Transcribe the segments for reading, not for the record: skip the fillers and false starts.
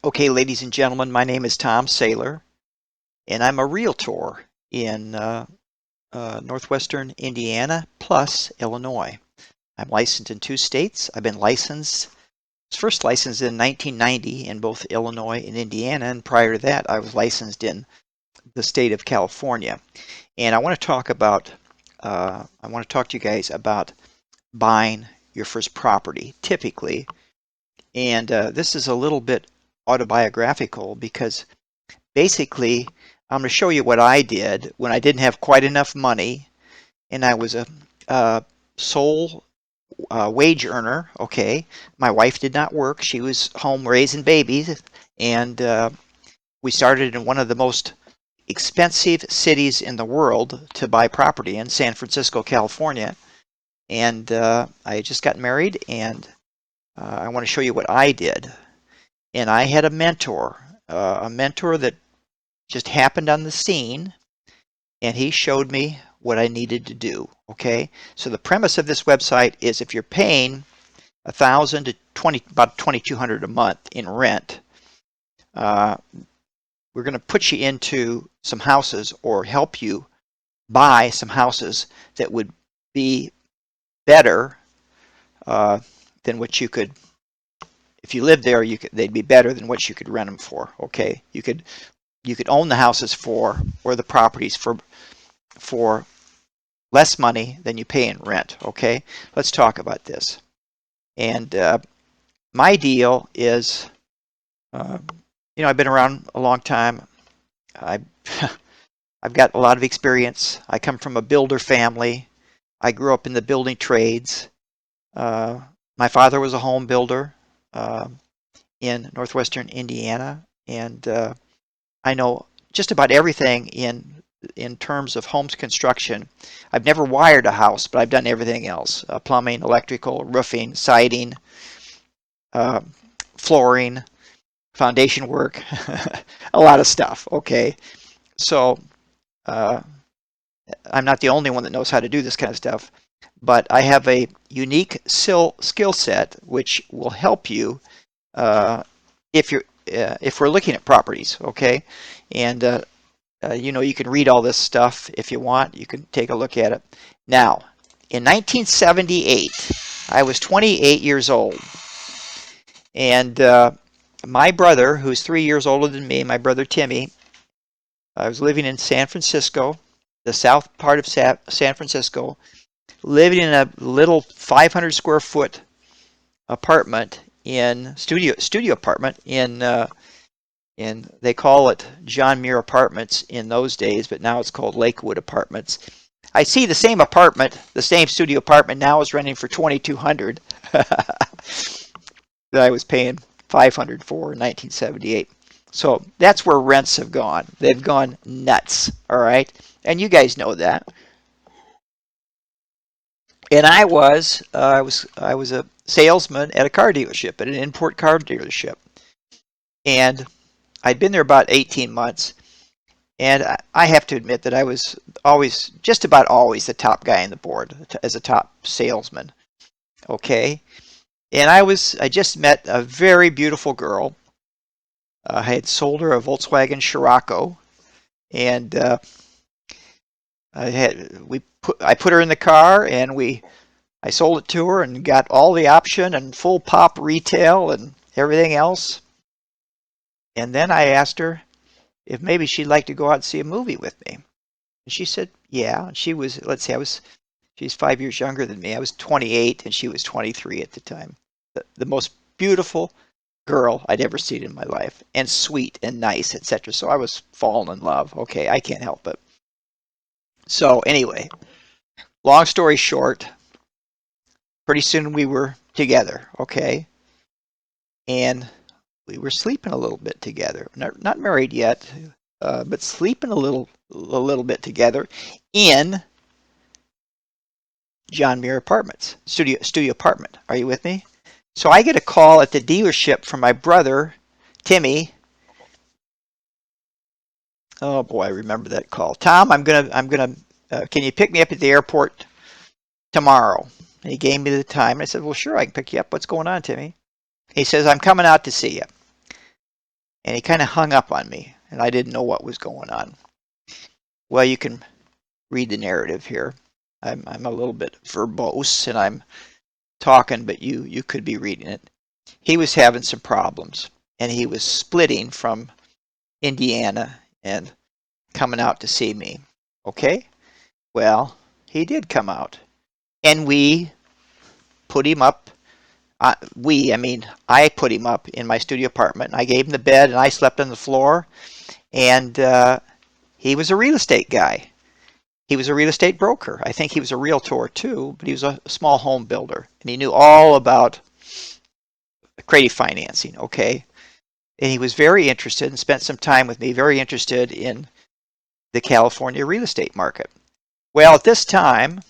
Okay, ladies and gentlemen, my name is Tom Saylor, and I'm a realtor in northwestern Indiana plus Illinois. I'm licensed in two states. I've been licensed, was first licensed in 1990 in both Illinois and Indiana, and prior to that, I was licensed in the state of California. And I want to talk to you guys about buying your first property, typically. And this is a little bit autobiographical because basically, I'm going to show you what I did when I didn't have quite enough money and I was a sole wage earner. Okay, my wife did not work; she was home raising babies, and we started in one of the most expensive cities in the world to buy property in, San Francisco, California. And I had just got married, and I want to show you what I did. And I had a mentor that just happened on the scene, and he showed me what I needed to do. Okay, so the premise of this website is if you're paying 1,000 to 20, about 2,200 a month in rent, uh, we're going to put you into some houses or help you buy some houses that would be better than what you could. If you lived there, they'd be better than what you could rent them for. Okay, you could own the houses for or the properties for less money than you pay in rent. Okay, let's talk about this. And my deal is, uh, I've been around a long time. I, I've got a lot of experience. I come from a builder family. I grew up in the building trades. Uh, my father was a home builder uh, in northwestern Indiana, and I know just about everything in terms of homes construction. I've never wired a house, but I've done everything else: plumbing, electrical, roofing, siding, uh, flooring, foundation work, a lot of stuff. Okay, so uh, I'm not the only one that knows how to do this kind of stuff, but I have a unique skill set which will help you uh, if we're looking at properties. Okay, and you can read all this stuff if you want. You can take a look at it. Now, in 1978, I was 28 years old, and my brother, who's 3 years older than me, my brother Timmy, I was living in San Francisco, the south part of San Francisco, living in a little 500 square foot apartment in studio apartment in they call it John Muir Apartments in those days, but now it's called Lakewood Apartments. I see the same apartment, the same studio apartment now is renting for 2,200 that I was paying 500 for in 1978. So that's where rents have gone. They've gone nuts. All right, and you guys know that. And I was a salesman at a car dealership, at an import car dealership, and I'd been there about 18 months. And I have to admit that I was always, just about always, the top guy on the board as a top salesman. Okay, and I just met a very beautiful girl. I had sold her a Volkswagen Scirocco, and I put her in the car, and I sold it to her and got all the option and full pop retail and everything else. And then I asked her if maybe she'd like to go out and see a movie with me. And she said, yeah. And she was, let's see, she's 5 years younger than me. I was 28 and she was 23 at the time. The most beautiful girl I'd ever seen in my life, and sweet and nice, etc. So I was falling in love. Okay, I can't help it. So anyway, long story short, pretty soon we were together. Okay, and we were sleeping a little bit together. Not married yet, but sleeping a little bit together in John Muir Apartments, studio apartment. Are you with me? So I get a call at the dealership from my brother, Timmy. Oh boy, I remember that call. Tom, can you pick me up at the airport tomorrow? And he gave me the time. And I said, well, sure, I can pick you up. What's going on, Timmy? He says, I'm coming out to see you. and he kind of hung up on me, and I didn't know what was going on. Well, you can read the narrative here. I'm a little bit verbose, and I'm talking, but you could be reading it. He was having some problems, and he was splitting from Indiana and coming out to see me. Okay? Well, he did come out, and we put him up. I put him up in my studio apartment. I gave him the bed, and I slept on the floor. And he was a real estate guy. He was a real estate broker. I think he was a realtor too, but he was a small home builder, and he knew all about creative financing. Okay, and he was very interested and spent some time with me. Very interested in the California real estate market. Well, at this time,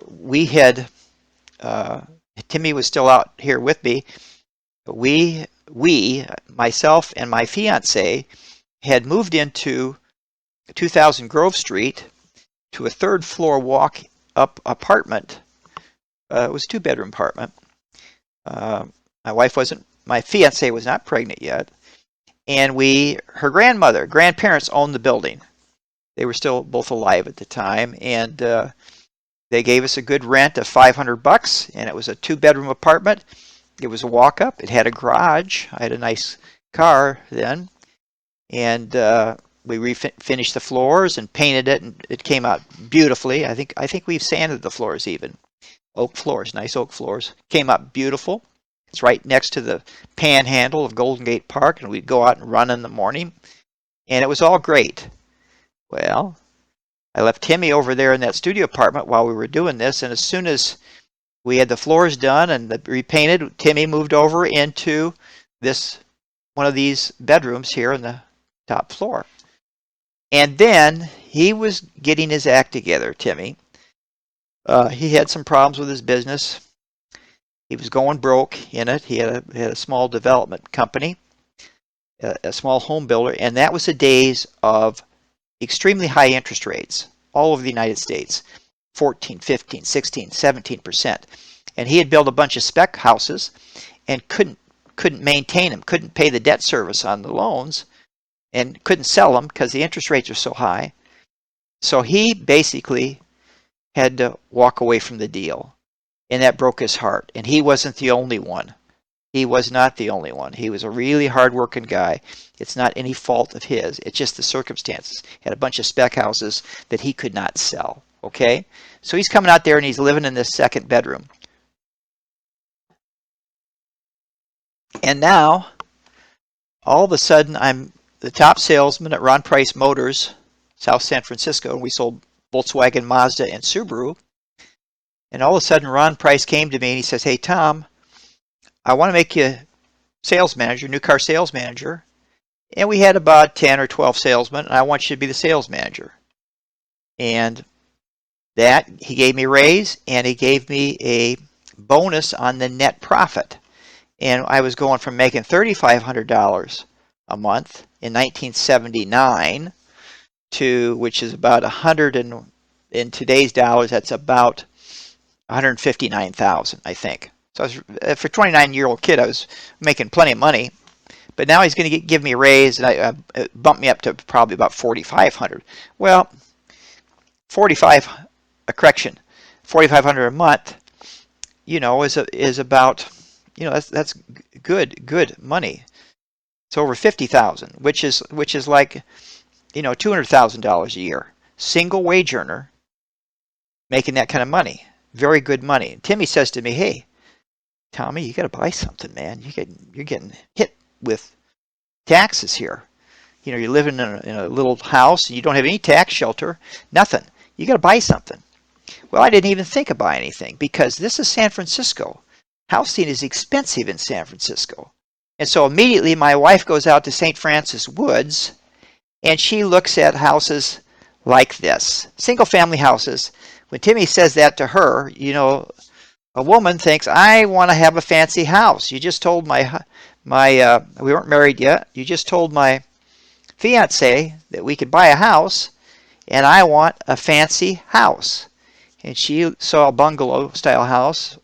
we had. Timmy was still out here with me. We, myself and my fiance, had moved into 2000 Grove Street to a third floor walk up apartment. It was a 2-bedroom apartment. My fiance was not pregnant yet. And her grandparents owned the building. They were still both alive at the time. And they gave us a good rent of $500, and it was a 2-bedroom apartment. It was a walk-up. It had a garage. I had a nice car then, and we finished the floors and painted it, and it came out beautifully. I think we've sanded the floors even. Oak floors, nice oak floors. Came out beautiful. It's right next to the panhandle of Golden Gate Park, and we'd go out and run in the morning, and it was all great. Well, I left Timmy over there in that studio apartment while we were doing this, and as soon as we had the floors done and repainted, Timmy moved over into one of these bedrooms here on the top floor. And then he was getting his act together, Timmy. He had some problems with his business. He was going broke in it. He had a small development company, a small home builder, and that was the days of extremely high interest rates all over the United States, 14, 15, 16, 17%. And he had built a bunch of spec houses and couldn't maintain them, couldn't pay the debt service on the loans, and couldn't sell them because the interest rates are so high. So he basically had to walk away from the deal, and that broke his heart. And he wasn't the only one. He was not the only one. He was a really hard-working guy. It's not any fault of his. It's just the circumstances. He had a bunch of spec houses that he could not sell. Okay? So he's coming out there and he's living in this second bedroom. And now, all of a sudden, I'm the top salesman at Ron Price Motors, South San Francisco, and we sold Volkswagen, Mazda, and Subaru. And all of a sudden, Ron Price came to me and he says, "Hey, Tom, I want to make you sales manager, new car sales manager." And we had about 10 or 12 salesmen, and I want you to be the sales manager. And that, he gave me a raise, and he gave me a bonus on the net profit. And I was going from making $3,500 a month in 1979 to, which is about 100, and in today's dollars, that's about 159,000, I think. So for a 29-year-old kid, I was making plenty of money. But now he's going to give me a raise, and bump me up to probably about 4,500. Well, 4,500 a month, is about, that's good money. It's over 50,000, which is like, $200,000 a year. Single wage earner making that kind of money. Very good money. Timmy says to me, "Hey, Tommy, you got to buy something, man. You're getting hit with taxes here. You're living in a little house, and you don't have any tax shelter, nothing. You got to buy something." Well, I didn't even think of buying anything because this is San Francisco. Housing is expensive in San Francisco. And so immediately my wife goes out to St. Francis Woods, and she looks at houses like this, single-family houses. When Timmy says that to her, a woman thinks, "I want to have a fancy house. You just told we weren't married yet. You just told my fiance that we could buy a house, and I want a fancy house." And she saw a bungalow-style house.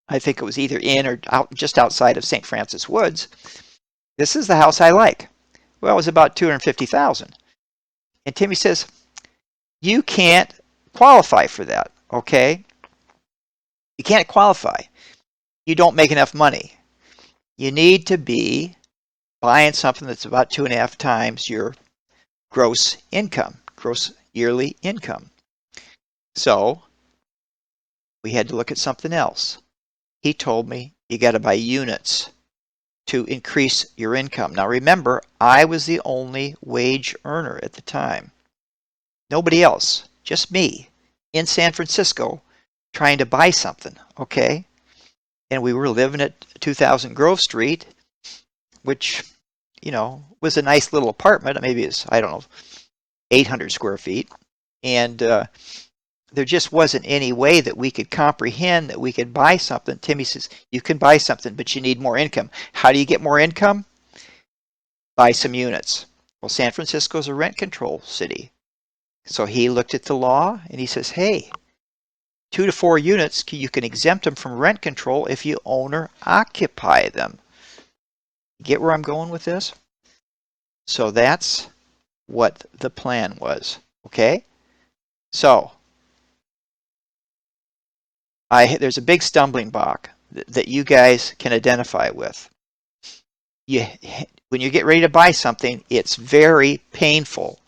I think it was either in or out, just outside of St. Francis Woods. This is the house I like. Well, it was about $250,000. And Timmy says, you can't qualify for that, okay? You can't qualify. You don't make enough money. You need to be buying something that's about 2.5 times your gross income, gross yearly income. So we had to look at something else. He told me you got to buy units to increase your income. Now remember, I was the only wage earner at the time. Nobody else, just me in San Francisco trying to buy something, okay? And we were living at 2000 Grove Street, which, you know, was a nice little apartment. Maybe it's, I don't know, 800 square feet. And there just wasn't any way that we could comprehend that we could buy something. Timmy says, you can buy something, but you need more income. How do you get more income? Buy some units. Well, San Francisco is a rent control city. So he looked at the law and he says, hey, 2 to 4 units, you can exempt them from rent control if you own or occupy them. Get where I'm going with this? So that's what the plan was, okay? So there's a big stumbling block that you guys can identify with. When you get ready to buy something, it's very painful.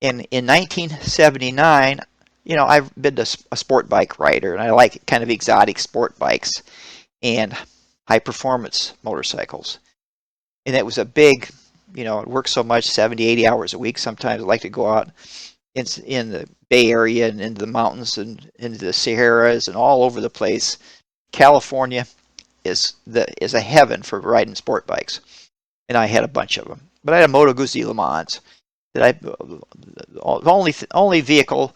In 1979, you know, I've been a sport bike rider, and I like kind of exotic sport bikes and high performance motorcycles. And it was a big, you know, it works so much, 70, 80 hours a week. Sometimes I like to go out in the Bay Area and into the mountains and into the Sierras and all over the place. California is a heaven for riding sport bikes, and I had a bunch of them. But I had a Moto Guzzi Le Mans that only vehicle.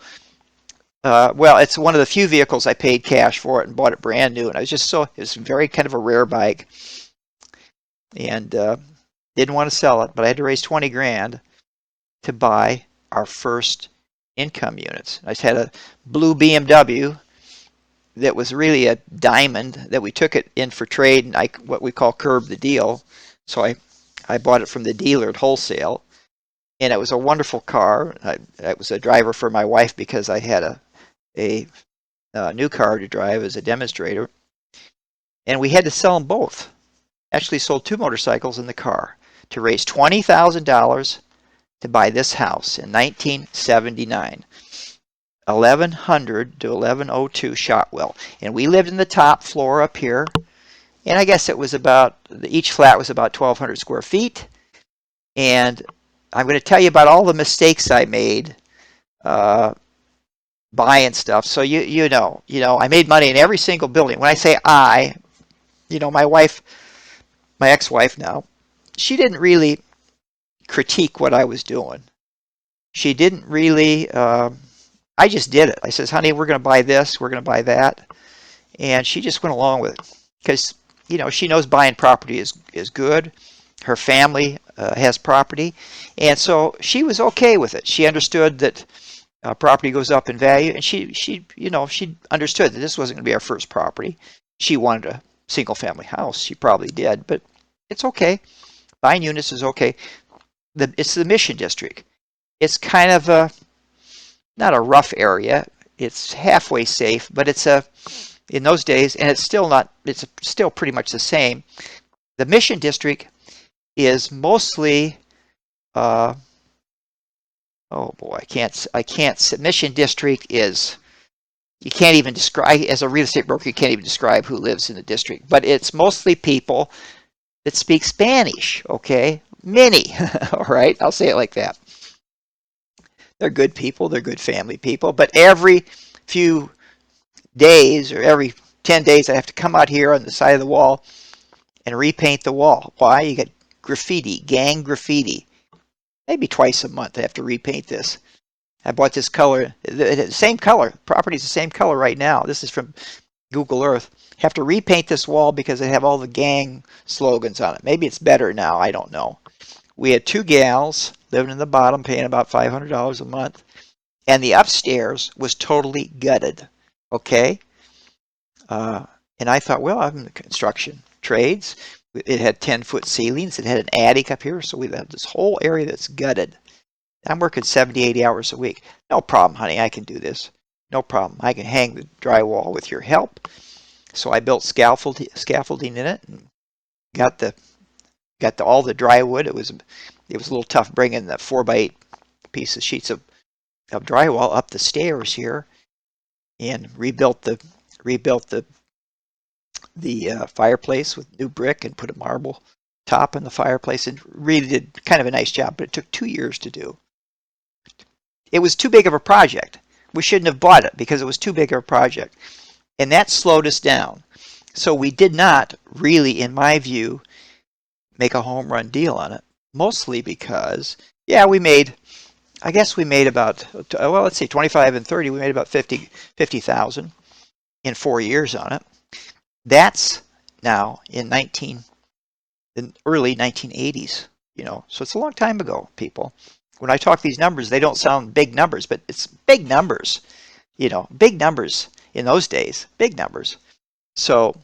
Well, it's one of the few vehicles I paid cash for it and bought it brand new, and I was just it was very kind of a rare bike, and didn't want to sell it, but I had to raise 20 grand to buy our first income units. I had a blue BMW that was really a diamond that we took it in for trade, and what we call curb the deal. So I bought it from the dealer at wholesale, and it was a wonderful car. I was a driver for my wife because I had a new car to drive as a demonstrator, and we had to sell them both. Actually sold 2 motorcycles in the car to raise $20,000 to buy this house in 1979. 1100 to 1102 Shotwell. And we lived in the top floor up here. And I guess it was each flat was about 1,200 square feet. And I'm going to tell you about all the mistakes I made buying stuff. So you know, I made money in every single building. When I say my wife, my ex-wife now, she didn't really critique what I was doing. She didn't really, I just did it. I says, honey, we're going to buy this, we're going to buy that. And she just went along with it because, you know, she knows buying property is good. Her family has property. And so she was okay with it. She understood that property goes up in value. And she understood that this wasn't going to be our first property. She wanted a single family house. She probably did, but it's okay. Buying units is okay. It's the Mission District. It's kind of not a rough area. It's halfway safe, but it's in those days, and it's still pretty much the same. The Mission District is mostly, oh boy, I can't. Mission District is, you can't even describe, as a real estate broker, you can't even describe who lives in the district, but it's mostly people that speak Spanish, okay? Many, all right? I'll say it like that. They're good people, they're good family people, but every few days or every 10 days I have to come out here on the side of the wall and repaint the wall. Why? You get graffiti, gang graffiti. Maybe twice a month I have to repaint this. I bought this color, the same color. Property's the same color right now. This is from Google Earth. Have to repaint this wall because they have all the gang slogans on it. Maybe it's better now, I don't know. We had 2 gals living in the bottom, paying about $500 a month, and the upstairs was totally gutted. Okay, and I thought, well, I'm in the construction trades. It had 10-foot ceilings. It had an attic up here, so we had this whole area that's gutted. I'm working 70, 80 hours a week. No problem, honey. I can do this. No problem. I can hang the drywall with your help. So I built scaffolding in it and got all the drywood. It was a little tough bringing the 4x8 sheets of drywall up the stairs here, and rebuilt the fireplace with new brick and put a marble top in the fireplace, and really did kind of a nice job. But it took 2 years to do. It was too big of a project. We shouldn't have bought it because it was too big of a project, and that slowed us down. So we did not really, in my view, make a home run deal on it. Mostly because, yeah, I guess we made about, well, let's say 25 and 30, we made about 50,000 in 4 years on it. That's now in the early 1980s, so it's a long time ago, people. When I talk these numbers, they don't sound big numbers, but it's big numbers, big numbers in those days, big numbers. So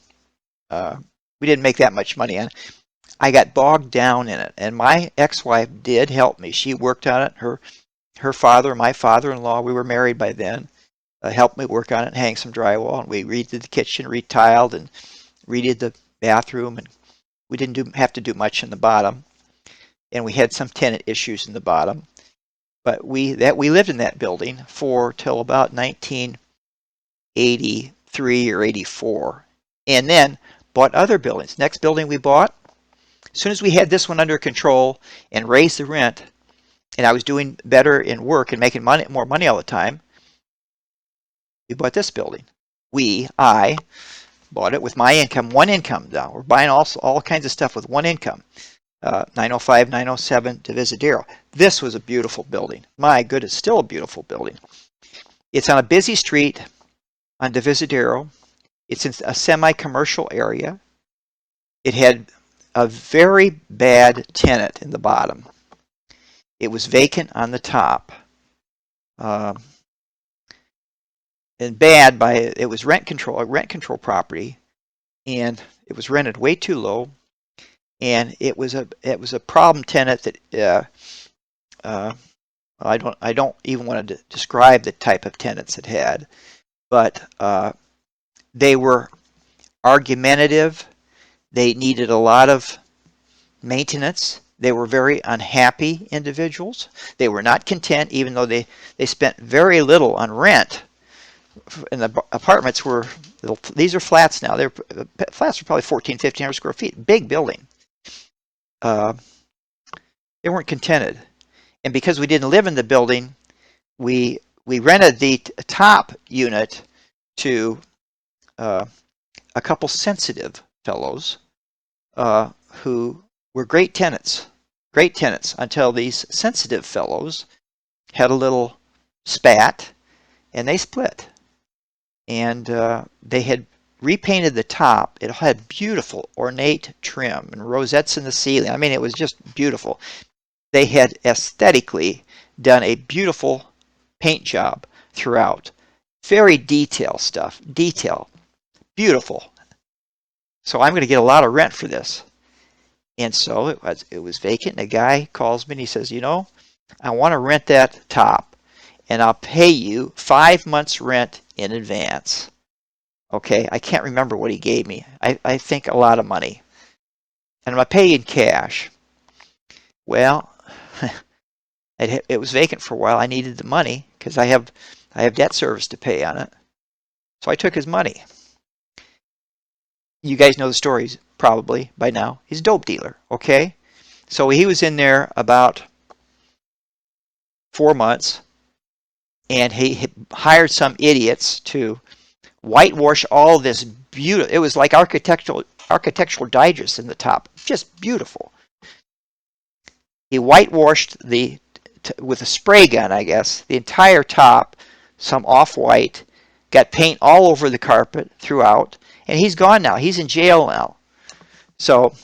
we didn't make that much money on it. I got bogged down in it, and my ex-wife did help me. She worked on it. Her father, my father-in-law, we were married by then, helped me work on it and hang some drywall. And we redid the kitchen, retiled, and redid the bathroom, and we didn't have to do much in the bottom. And we had some tenant issues in the bottom, but we lived in that building till about 1983 or 84, and then bought other buildings. Next building we bought, as soon as we had this one under control and raised the rent, and I was doing better in work and making more money all the time, we bought this building. I bought it with my income, one income now. We're buying all kinds of stuff with one income. 905, 907 Divisadero. This was a beautiful building. My goodness, still a beautiful building. It's on a busy street on Divisadero. It's in a semi-commercial area. It had a very bad tenant in the bottom. It was vacant on the top. And bad it was a rent control property, and it was rented way too low. And it was a problem tenant that I don't even want to describe the type of tenants it had, but they were argumentative. They needed a lot of maintenance. They were very unhappy individuals. They were not content, even though they spent very little on rent. And the apartments these are flats now. Flats are probably 1,500 square feet, big building. They weren't contented, and because we didn't live in the building, we rented the top unit to a couple sensitive fellows who were great tenants until these sensitive fellows had a little spat and they split, and they had repainted the top. It had beautiful ornate trim and rosettes in the ceiling. I mean, it was just beautiful. They had aesthetically done a beautiful paint job throughout. Very detail stuff. Detail. Beautiful. So I'm going to get a lot of rent for this. And so it was vacant, and a guy calls me and he says, I want to rent that top, and I'll pay you 5 months rent in advance. Okay, I can't remember what he gave me. I think a lot of money. And I'm going to pay in cash. Well, it was vacant for a while. I needed the money because I have debt service to pay on it. So I took his money. You guys know the stories probably by now. He's a dope dealer, okay? So he was in there about 4 months, and he hired some idiots to whitewash all this beautiful. It was like architectural digest in the top, just beautiful. He whitewashed with a spray gun, I guess, the entire top, some off-white, got paint all over the carpet throughout, and he's gone now. He's in jail now. So,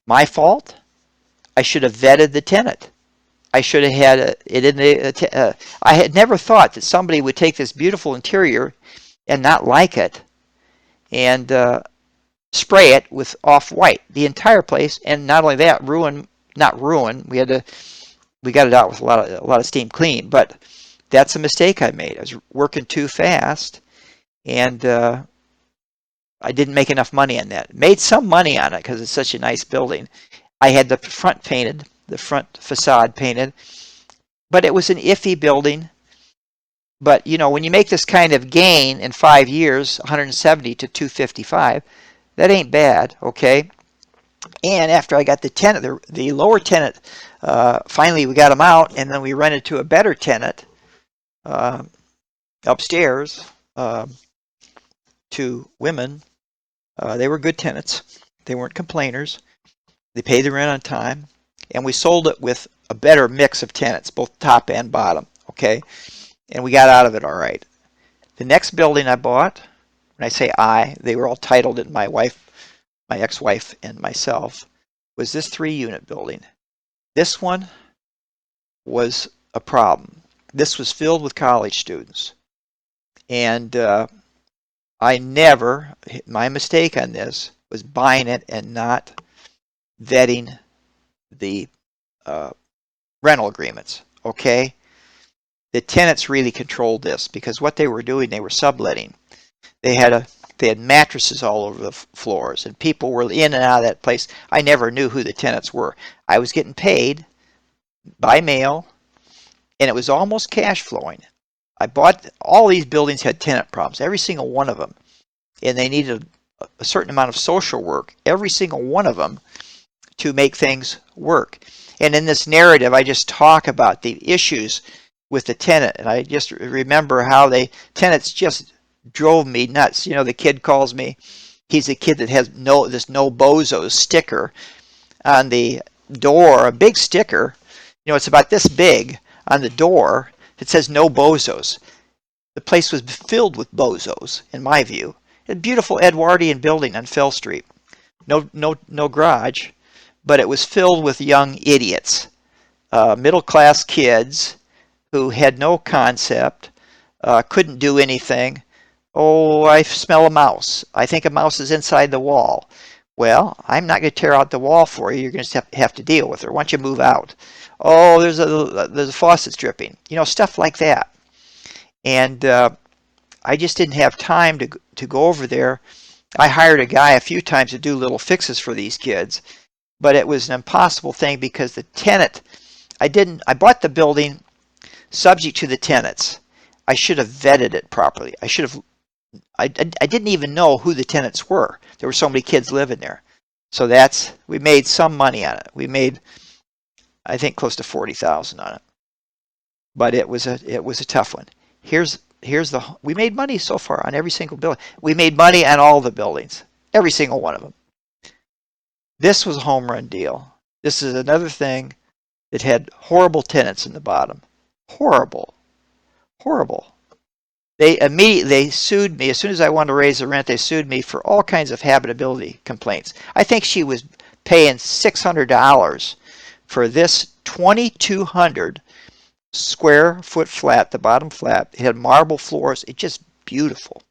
my fault? I should have vetted the tenant. I should have had it in the. I had never thought that somebody would take this beautiful interior and not like it, and spray it with off-white, the entire place. And not only that, not ruin, we got it out with a lot of steam clean, but that's a mistake I made. I was working too fast, and I didn't make enough money on that. Made some money on it because it's such a nice building. I had the front painted, the front facade painted, but it was an iffy building. But you know, when you make this kind of gain in 5 years, 170 to 255, that ain't bad, okay? And after I got the tenant, the lower tenant, finally we got him out, and then we rented to a better tenant upstairs, 2 women. They were good tenants. They weren't complainers. They paid the rent on time, and we sold it with a better mix of tenants, both top and bottom, okay? And we got out of it all right. The next building I bought, when I say they were all titled in my ex-wife and myself, was this 3-unit building. This one was a problem. This was filled with college students. And my mistake on this was buying it and not vetting the rental agreements, okay? The tenants really controlled this because what they were doing, they were subletting. They had mattresses all over the floors, and people were in and out of that place. I never knew who the tenants were. I was getting paid by mail, and it was almost cash flowing. I bought all these buildings had tenant problems, every single one of them, and they needed a certain amount of social work, every single one of them, to make things work. And in this narrative, I just talk about the issues with the tenant, and I just remember how tenants just drove me nuts. You know, the kid calls me, he's a kid that has this no bozos sticker on the door, a big sticker. You know, it's about this big on the door. It says no bozos. The place was filled with bozos, in my view. A beautiful Edwardian building on Fell Street. No garage, but it was filled with young idiots, middle-class kids who had no concept, couldn't do anything. Oh, I smell a mouse. I think a mouse is inside the wall. Well, I'm not going to tear out the wall for you. You're going to have to deal with her. Why don't you move out? Oh, there's a faucet dripping. You know, stuff like that. And I just didn't have time to go over there. I hired a guy a few times to do little fixes for these kids, but it was an impossible thing because the tenant, I bought the building subject to the tenants. I should have vetted it properly. I didn't even know who the tenants were. There were so many kids living there. So we made some money on it. We made, I think, close to $40,000 on it. But it was a tough one. We made money so far on every single building. We made money on all the buildings, every single one of them. This was a home run deal. This is another thing that had horrible tenants in the bottom. Horrible. They sued me as soon as I wanted to raise the rent. They sued me for all kinds of habitability complaints. I think she was paying $600 for this 2,200 square foot flat, the bottom flat. It had marble floors. It's just beautiful,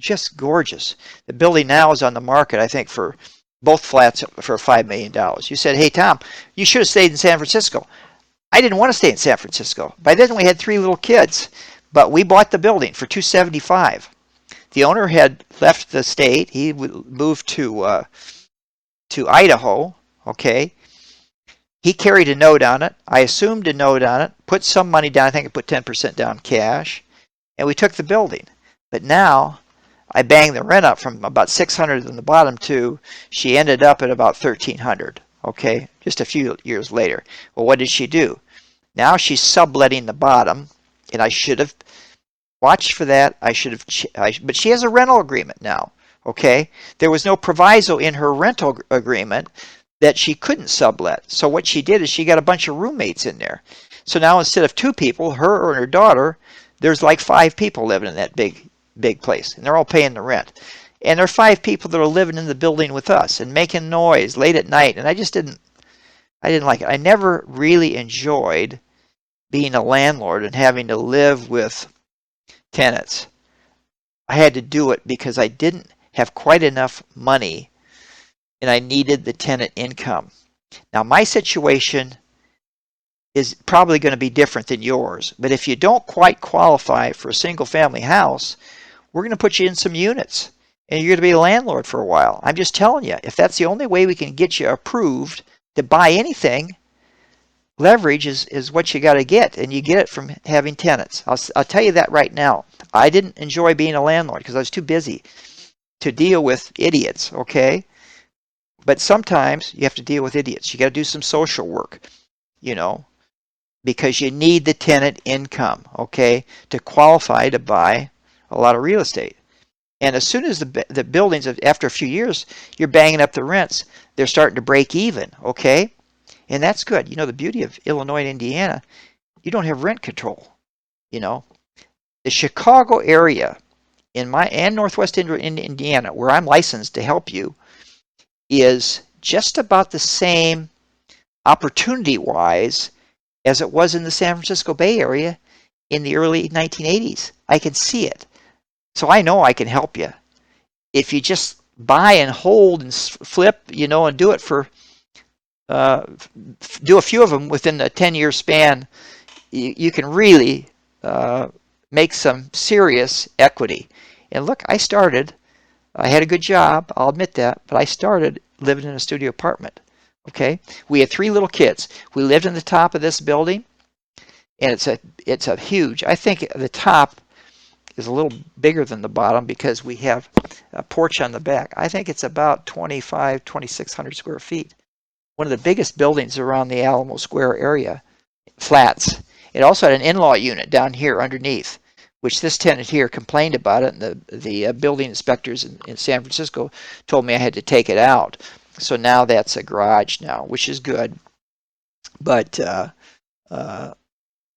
just gorgeous. The building now is on the market, I think, for both flats for $5 million. You said, "Hey Tom, you should have stayed in San Francisco." I didn't want to stay in San Francisco. By then we had 3 little kids, but we bought the building for $275. The owner had left the state. He moved to Idaho. Okay. He carried a note on it. I assumed a note on it, put some money down. I think I put 10% down cash, and we took the building. But now I banged the rent up from about $600 in the bottom to, she ended up at about $1,300. Okay, just a few years later. Well, what did she do? Now she's subletting the bottom, and I should have watched for that. But she has a rental agreement now. Okay, there was no proviso in her rental agreement that she couldn't sublet. So what she did is she got a bunch of roommates in there. So now instead of 2 people, her and her daughter, there's like 5 people living in that big place, and they're all paying the rent. And there are 5 people that are living in the building with us and making noise late at night, and I didn't like it. I never really enjoyed being a landlord and having to live with tenants. I had to do it because I didn't have quite enough money, and I needed the tenant income. Now, my situation is probably going to be different than yours, but if you don't quite qualify for a single family house, we're going to put you in some units, and you're going to be a landlord for a while. I'm just telling you, if that's the only way we can get you approved to buy anything, leverage is what you got to get, and you get it from having tenants. I'll tell you that right now. I didn't enjoy being a landlord because I was too busy to deal with idiots, okay? But sometimes you have to deal with idiots. You got to do some social work, you know, because you need the tenant income, okay, to qualify to buy a lot of real estate. And as soon as the buildings, after a few years, you're banging up the rents, they're starting to break even, okay? And that's good. You know, the beauty of Illinois and Indiana, you don't have rent control, you know. The Chicago area and Northwest Indiana, where I'm licensed to help you, is just about the same opportunity-wise as it was in the San Francisco Bay Area in the early 1980s. I can see it. So I know I can help you. If you just buy and hold and flip, you know, and do it for, do a few of them within a 10-year span, you can really make some serious equity. And look, I had a good job, I'll admit that, but I started living in a studio apartment. Okay, we had 3 little kids. We lived in the top of this building, and it's a huge. I think the top is a little bigger than the bottom because we have a porch on the back. I think it's about 2,600 square feet. One of the biggest buildings around the Alamo Square area, flats. It also had an in-law unit down here underneath, which this tenant here complained about it, and the building inspectors in San Francisco told me I had to take it out. So now that's a garage now, which is good. But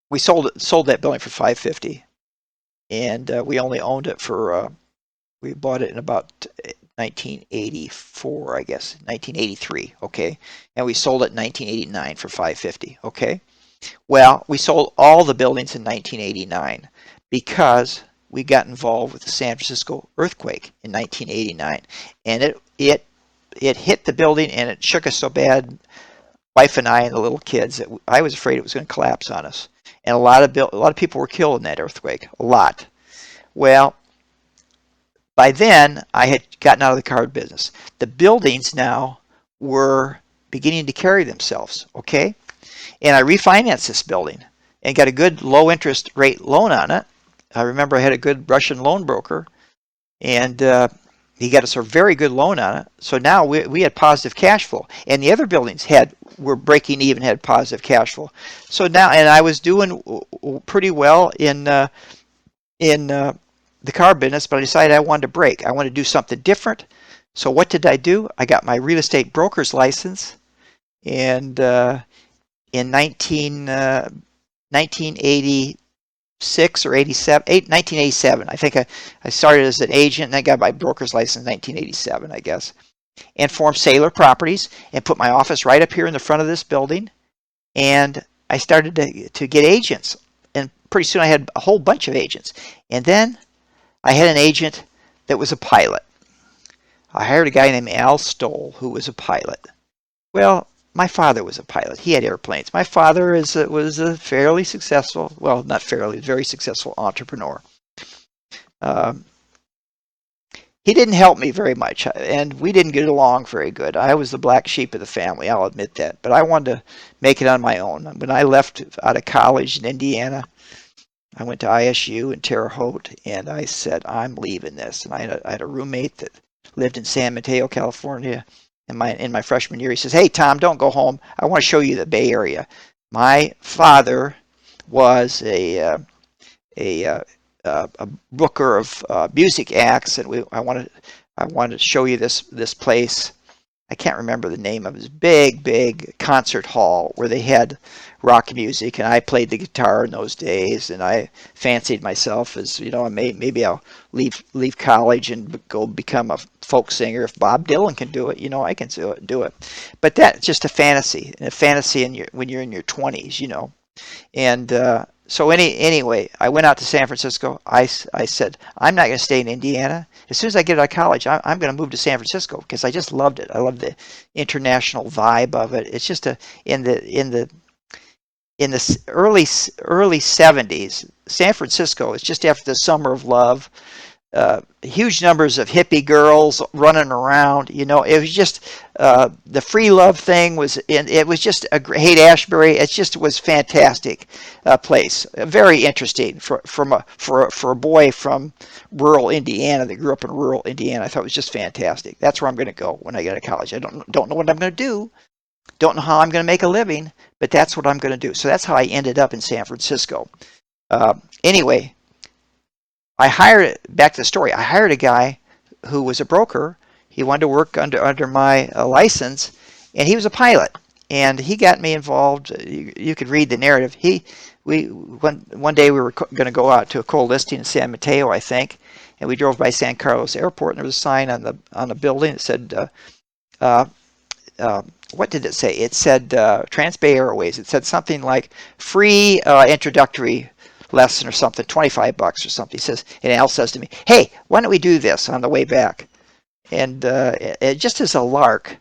we sold that building for $550, and we only owned it for we bought it in about 1984, I guess, 1983. Okay, and we sold it in 1989 for $550. Okay, well, we sold all the buildings in 1989 because we got involved with the San Francisco earthquake in 1989, and it hit the building and it shook us so bad, wife and I and the little kids, that I was afraid it was going to collapse on us. And a lot of people were killed in that earthquake. A lot. Well, by then I had gotten out of the card business. The buildings now were beginning to carry themselves. Okay, and I refinanced this building and got a good low interest rate loan on it. I remember I had a good Russian loan broker, and he got us a very good loan on it. So now we had positive cash flow, and the other buildings were breaking even, had positive cash flow. So now, and I was doing pretty well in the car business, but I decided I wanted to break. I wanted to do something different. So what did I do? I got my real estate broker's license, and in 1986 or 1987. I think I started as an agent, and I got my broker's license in 1987, I guess, and formed Saylor Properties and put my office right up here in the front of this building. And I started to get agents, and pretty soon I had a whole bunch of agents. And then I had an agent that was a pilot. I hired a guy named Al Stoll, who was a pilot. Well, my father was a pilot. He had airplanes. My father was a fairly successful, well, not fairly, very successful entrepreneur. He didn't help me very much, and we didn't get along very good. I was the black sheep of the family, I'll admit that. But I wanted to make it on my own. When I left out of college in Indiana, I went to ISU in Terre Haute, and I said, I'm leaving this. And I had a roommate that lived in San Mateo, California. In my freshman year, he says, "Hey, Tom, don't go home. I want to show you the Bay Area." My father was a booker of music acts, and I wanted to show you this place. I can't remember the name of his big concert hall where they had rock music, and I played the guitar in those days, and I fancied myself as, you know, maybe I'll leave college and go become a folk singer. If Bob Dylan can do it, you know, I can do it. But that's just a fantasy when you're in your 20s, you know. And So anyway, I went out to San Francisco. I said, I'm not going to stay in Indiana. As soon as I get out of college, I'm going to move to San Francisco because I just loved it. I love the international vibe of it. It's just in the in the in the early 70s, San Francisco is just after the summer of love. Huge numbers of hippie girls running around. You know, it was just the free love thing was, it was just a Haight Ashbury. It just was fantastic place. Very interesting for a boy from rural Indiana that grew up in rural Indiana. I thought it was just fantastic. That's where I'm going to go when I get to college. I don't know what I'm going to do. Don't know how I'm going to make a living, but that's what I'm going to do. So that's how I ended up in San Francisco. Anyway, back to the story, I hired a guy who was a broker. He wanted to work under my license, and he was a pilot. And he got me involved. You could read the narrative. One day we were going to go out to a coal listing in San Mateo, I think, and we drove by San Carlos Airport, and there was a sign on the building that said, what did it say? It said Trans-Bay Airways. It said something like free introductory lesson or something, $25 or something. He says, and Al says to me, "Hey, why don't we do this on the way back?" And just as a lark,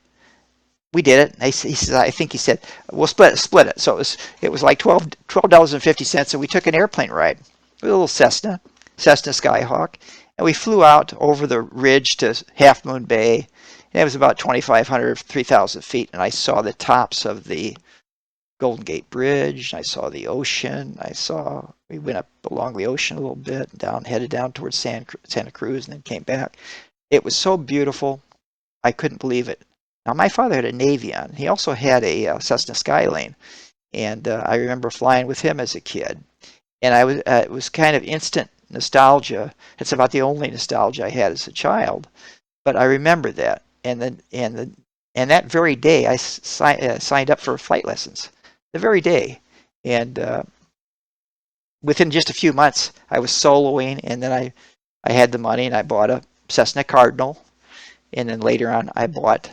we did it. He says, I think he said, "We'll split it." So it was like $12.50, and we took an airplane ride, a little Cessna Skyhawk, and we flew out over the ridge to Half Moon Bay. And it was about 2,500, 3,000 feet, and I saw the tops of the Golden Gate Bridge. I saw the ocean. We went up along the ocean a little bit, headed down towards Santa Cruz, and then came back. It was so beautiful. I couldn't believe it. Now, my father had a Navion. He also had a Cessna Skylane, and I remember flying with him as a kid. And it was kind of instant nostalgia. It's about the only nostalgia I had as a child, but I remember that. And that very day, I signed up for flight lessons. The very day, and within just a few months, I was soloing, and then I had the money, and I bought a Cessna Cardinal, and then later on, I bought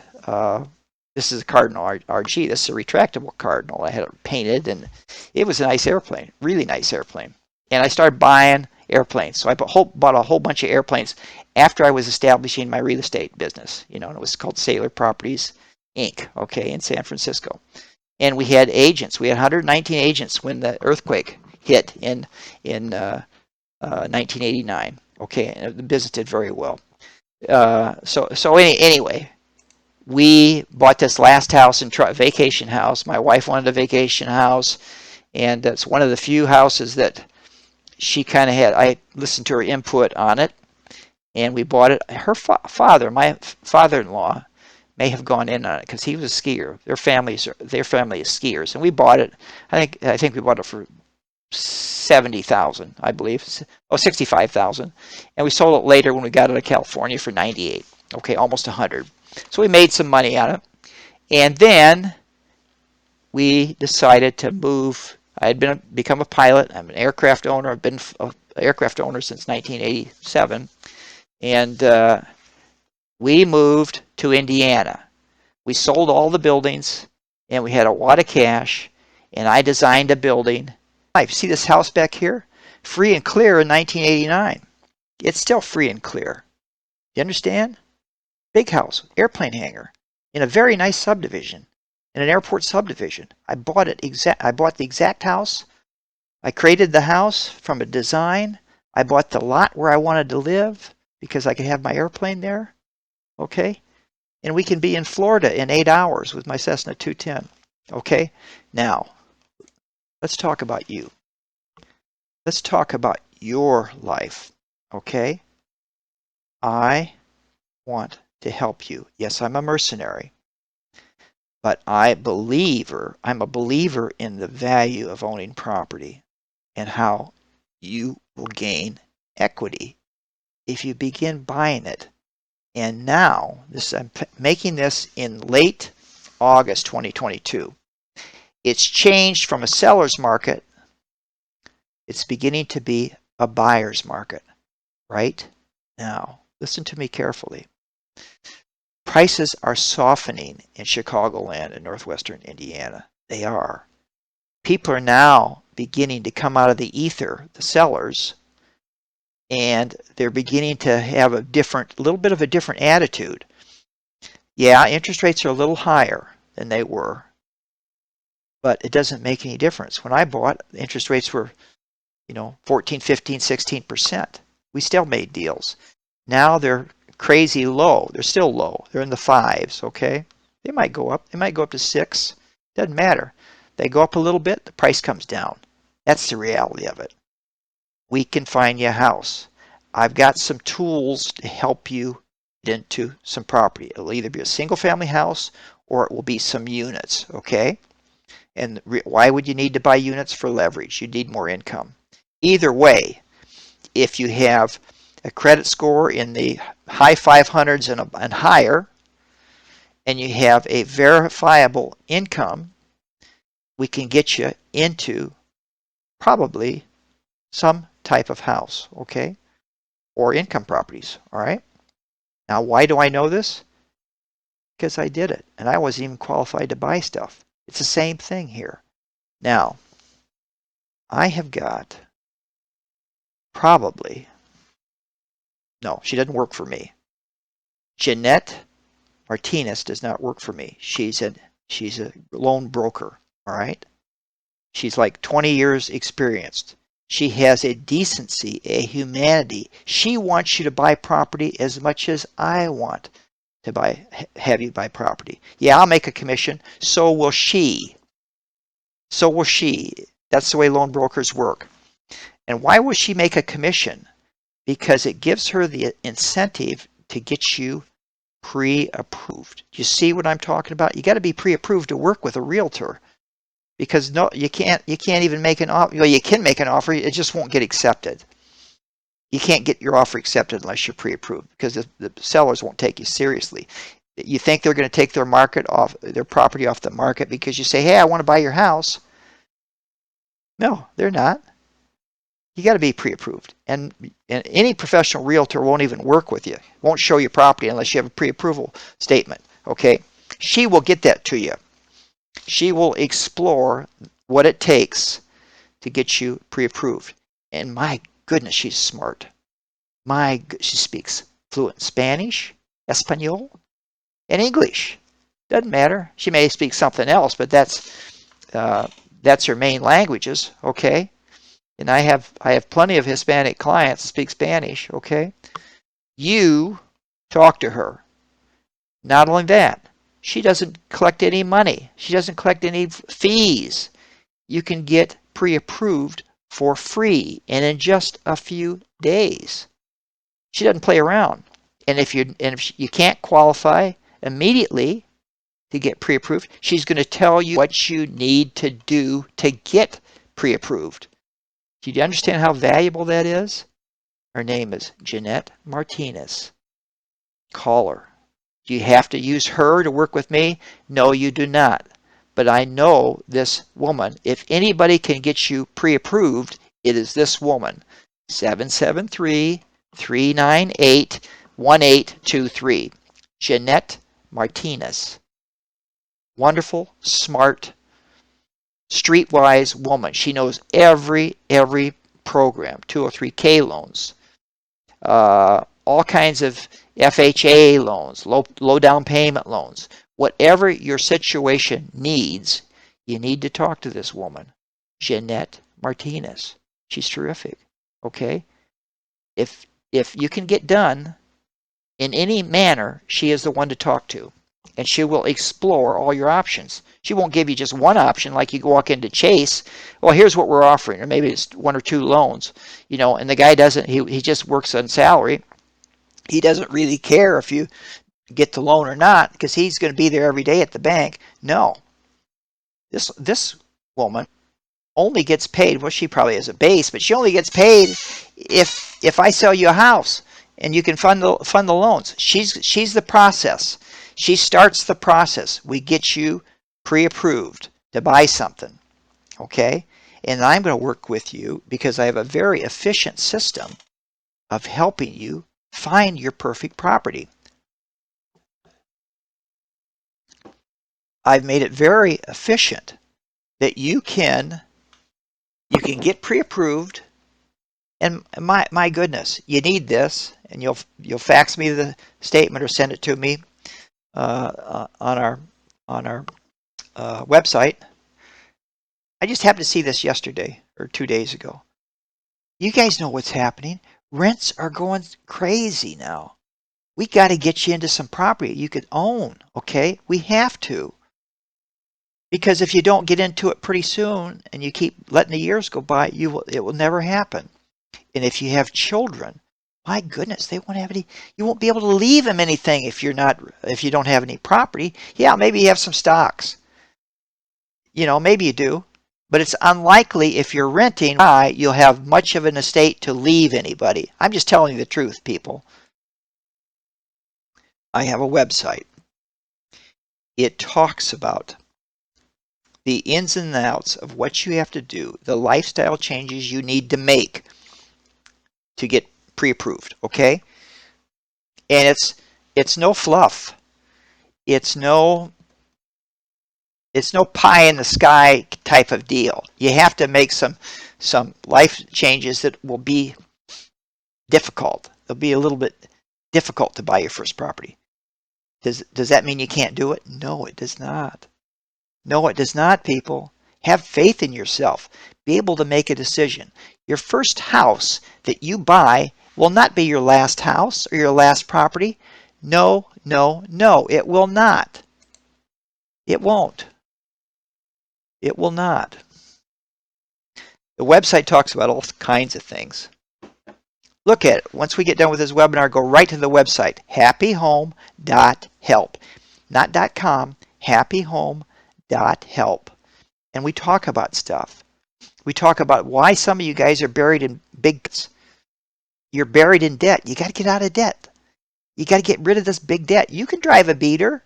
this is a Cardinal RG. This is a retractable Cardinal. I had it painted, and it was a nice airplane, really nice airplane. And I started buying airplanes. So I bought a whole bunch of airplanes after I was establishing my real estate business. You know, and it was called Sailor Properties Inc. Okay, in San Francisco. And we had agents. We had 119 agents when the earthquake hit in 1989. Okay, and the business did very well. Anyway, we bought this last house vacation house. My wife wanted a vacation house, and it's one of the few houses that she kind of had. I listened to her input on it, and we bought it. Her father, my father-in-law, may have gone in on it because he was a skier. Their family is skiers, and we bought it. I think we bought it for $70,000, I believe. 65,000, and we sold it later when we got out of California for 98. Okay, almost 100. So we made some money on it, and then we decided to move. I had become a pilot. I'm an aircraft owner. I've been an aircraft owner since 1987, and we moved to Indiana. We sold all the buildings, and we had a wad of cash, and I designed a building. See this house back here? Free and clear in 1989. It's still free and clear. You understand? Big house, airplane hangar, in a very nice subdivision, in an airport subdivision. I bought the exact house. I created the house from a design. I bought the lot where I wanted to live because I could have my airplane there. Okay? And we can be in Florida in 8 hours with my Cessna 210. Okay? Now, let's talk about you. Let's talk about your life. Okay? I want to help you. Yes, I'm a mercenary, but I'm a believer in the value of owning property and how you will gain equity if you begin buying it. And now, I'm making this in late August 2022. It's changed from a seller's market. It's beginning to be a buyer's market. Right now, listen to me carefully. Prices are softening in Chicagoland and northwestern Indiana. They are. people are now beginning to come out of the ether, the sellers, and they're beginning to have a little bit of a different attitude. Yeah, interest rates are a little higher than they were, but it doesn't make any difference. When I bought, interest rates were, 14, 15, 16%. We still made deals. Now they're crazy low. They're still low. They're in the fives, okay? They might go up. They might go up to 6. Doesn't matter. They go up a little bit, the price comes down. That's the reality of it. We can find you a house. I've got some tools to help you get into some property. It'll either be a single family house or it will be some units, okay? And why would you need to buy units? For leverage. You need more income. Either way, if you have a credit score in the high 500s and higher, and you have a verifiable income, we can get you into probably some type of house, okay? Or income properties, all right? Now, why do I know this? Because I did it, and I wasn't even qualified to buy stuff. It's the same thing here. Now, I have got probably, no, she doesn't work for me. Jeanette Martinez does not work for me. She's a loan broker, all right? She's like 20 years experienced. She has a decency, a humanity. She wants you to buy property as much as I want to have you buy property. Yeah, I'll make a commission. So will she. So will she. That's the way loan brokers work. And why will she make a commission? Because it gives her the incentive to get you pre-approved. You see what I'm talking about? You got to be pre-approved to work with a realtor. Because no, you can't even make an offer. Well, you can make an offer, it just won't get accepted. You can't get your offer accepted unless you're pre-approved because the sellers won't take you seriously. You think they're going to take their property off the market because you say, hey, I want to buy your house. No, they're not. You got to be pre-approved. And any professional realtor won't even work with you, won't show you property unless you have a pre-approval statement. Okay? She will get that to you. She will explore what it takes to get you pre-approved. And my goodness, she's smart. She speaks fluent Spanish, Espanol, and English. Doesn't matter. She may speak something else, but that's her main languages. Okay, and I have plenty of Hispanic clients that speak Spanish. Okay, you talk to her. Not only that, she doesn't collect any money. She doesn't collect any fees. You can get pre-approved for free and in just a few days. She doesn't play around. And if you can't qualify immediately to get pre-approved, she's going to tell you what you need to do to get pre-approved. Do you understand how valuable that is? Her name is Jeanette Martinez. Call her. Do you have to use her to work with me? No, you do not. But I know this woman. If anybody can get you pre-approved, it is this woman. 773-398-1823. Jeanette Martinez. Wonderful, smart, streetwise woman. She knows every program. 203K loans. All kinds of FHA loans, low down payment loans. Whatever your situation needs, you need to talk to this woman, Jeanette Martinez. She's terrific. Okay? If you can get done in any manner, she is the one to talk to. And she will explore all your options. She won't give you just one option like you walk into Chase. Well, here's what we're offering. Or maybe it's 1 or 2 loans. And the guy doesn't, he just works on salary. He doesn't really care if you get the loan or not because he's going to be there every day at the bank. No. This woman only gets paid, well, she probably has a base, but she only gets paid if I sell you a house and you can fund the loans. She's the process. She starts the process. We get you pre-approved to buy something. Okay? And I'm going to work with you because I have a very efficient system of helping you find your perfect property. I've made it very efficient that you can get pre-approved. And my goodness, you need this, and you'll fax me the statement or send it to me on our website. I just happened to see this yesterday or 2 days ago. You guys know what's happening. Rents are going crazy now. We got to get you into some property you could own, okay? We have to. Because if you don't get into it pretty soon and you keep letting the years go by, it will never happen. And if you have children, my goodness, they won't have any. You won't be able to leave them anything if you don't have any property. Yeah, maybe you have some stocks. Maybe you do, but it's unlikely if you're renting. You'll have much of an estate to leave anybody. I'm just telling you the truth, people. I have a website. It talks about the ins and outs of what you have to do, the lifestyle changes you need to make to get pre-approved, okay? And it's no fluff. It's no pie in the sky type of deal. You have to make some life changes that will be difficult. They'll be a little bit difficult to buy your first property. Does that mean you can't do it? No, it does not. No, it does not, people. Have faith in yourself. Be able to make a decision. Your first house that you buy will not be your last house or your last property. No, no, no, it will not. It won't. It will not. The website talks about all kinds of things. Look at it. Once we get done with this webinar, go right to the website, happyhome.help. Not .com, happyhome.help. And we talk about stuff. We talk about why some of you guys are buried in big debts. You're buried in debt. You got to get out of debt. You got to get rid of this big debt. You can drive a beater.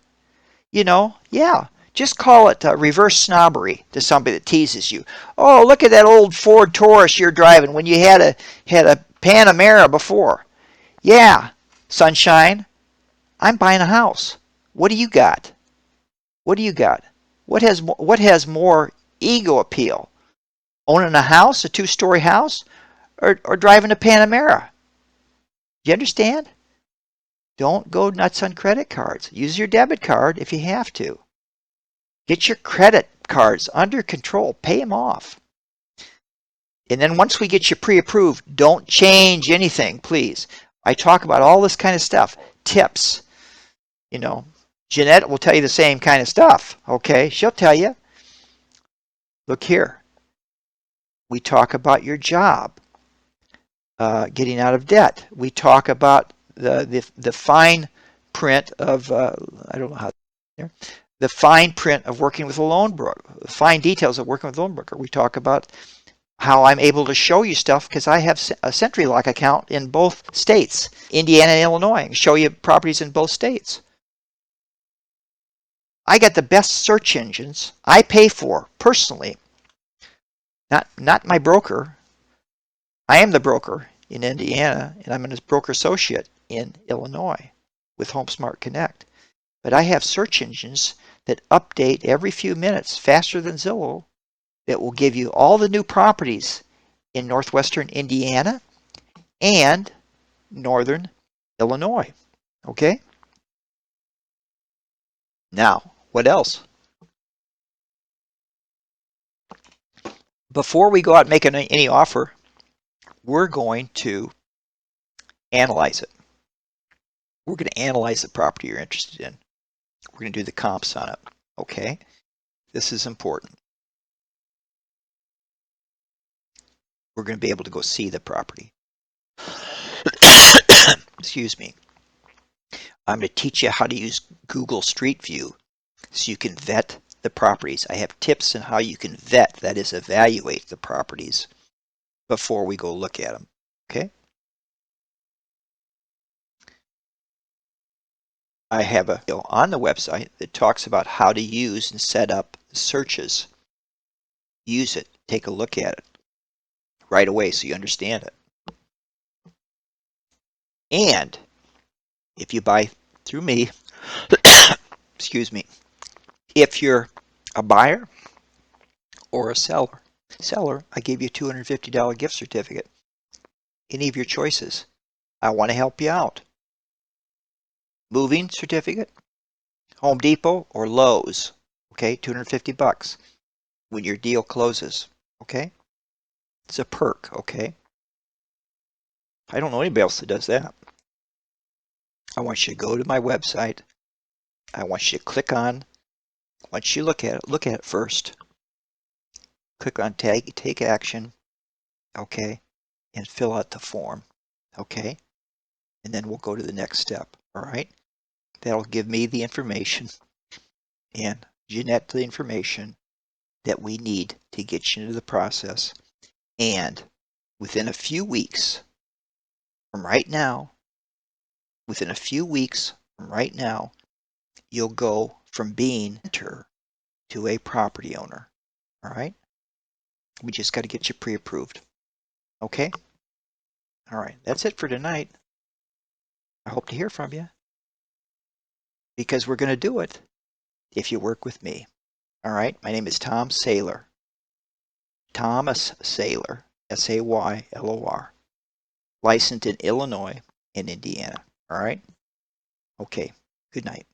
Yeah. Just call it reverse snobbery to somebody that teases you. Oh, look at that old Ford Taurus you're driving when you had a Panamera before. Yeah, sunshine. I'm buying a house. What do you got? What do you got? What has more ego appeal? Owning a house, a 2-story house, or driving a Panamera? Do you understand? Don't go nuts on credit cards. Use your debit card if you have to. Get your credit cards under control. Pay them off. And then once we get you pre-approved, don't change anything, please. I talk about all this kind of stuff. Tips. Jeanette will tell you the same kind of stuff. Okay, she'll tell you. Look here. We talk about your job. Getting out of debt. We talk about the fine print of I don't know how there. The fine print of working with a loan broker, the fine details of working with a loan broker. We talk about how I'm able to show you stuff because I have a SentryLock account in both states, Indiana and Illinois. I can show you properties in both states. I got the best search engines I pay for personally. Not my broker. I am the broker in Indiana, and I'm a broker associate in Illinois with HomeSmart Connect. But I have search engines that update every few minutes faster than Zillow that will give you all the new properties in northwestern Indiana and northern Illinois. Okay? Now, what else? Before we go out and make any offer, we're going to analyze it. We're going to analyze the property you're interested in. We're going to do the comps on it. Okay? This is important. We're going to be able to go see the property. Excuse me. I'm going to teach you how to use Google Street View so you can vet the properties. I have tips on how you can vet, that is, evaluate the properties before we go look at them. Okay? I have a video on the website that talks about how to use and set up searches. Use it. Take a look at it right away so you understand it. And if you buy through me, excuse me, if you're a buyer or a seller. Seller, I gave you a $250 gift certificate. Any of your choices. I want to help you out. Moving certificate, Home Depot or Lowe's. Okay, $250 when your deal closes. Okay, it's a perk. Okay, I don't know anybody else that does that. I want you to go to my website. I want you to click on. Once you look at it first. Click on take action. Okay, and fill out the form. Okay, and then we'll go to the next step. All right, that'll give me the information and Jeanette the information that we need to get you into the process. And within a few weeks from right now, you'll go from being a renter to a property owner. All right, we just got to get you pre-approved. Okay, all right, that's it for tonight. I hope to hear from you, because we're going to do it if you work with me. All right, my name is Tom Saylor. Thomas Saylor, Saylor, licensed in Illinois and Indiana. All right? Okay, good night.